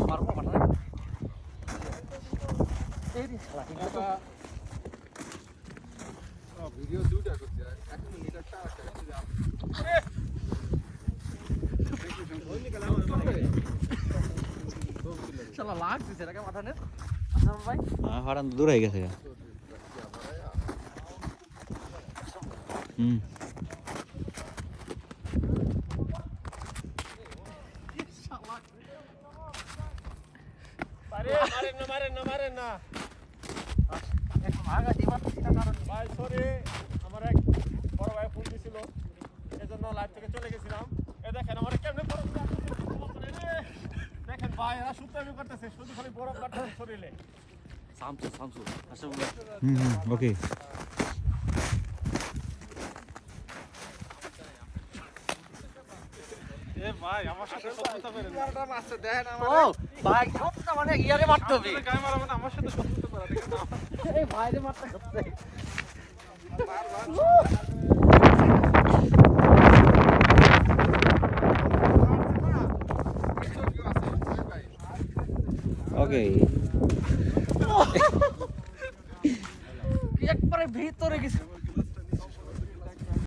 মারবো পাঠানে এই রে শালা ঠিক আছে ভিডিও দুইটা করতে এক মিনিট একটা শালা লাগছে এটাকে পাঠানে আচ্ছা ভাই হারান দূর হয়ে গেছে মারেন না ভাই সরি আমার এক বড় ভাই ফোন দিছিল এজন্য লাইভ থেকে চলে গেছিলাম দেখেন আমার কেমনে বড় দেখেন ভাই এরা সুতামি করতেছে শুধু খালি বরফ কাটতেছে শরীরে সামসু আচ্ছা ওকে এ ভাই আমার সাথে শত্রুতা করেন না মারতে দেখেন আমার ও ভাই সবটা মানে ইয়ারে মারতে হবে গায়ে মারবেন আমার সাথে শত্রুতা করা দেখেন এই ভাইরে মারতে হবে ওকে একবারে ভিতরে গেছে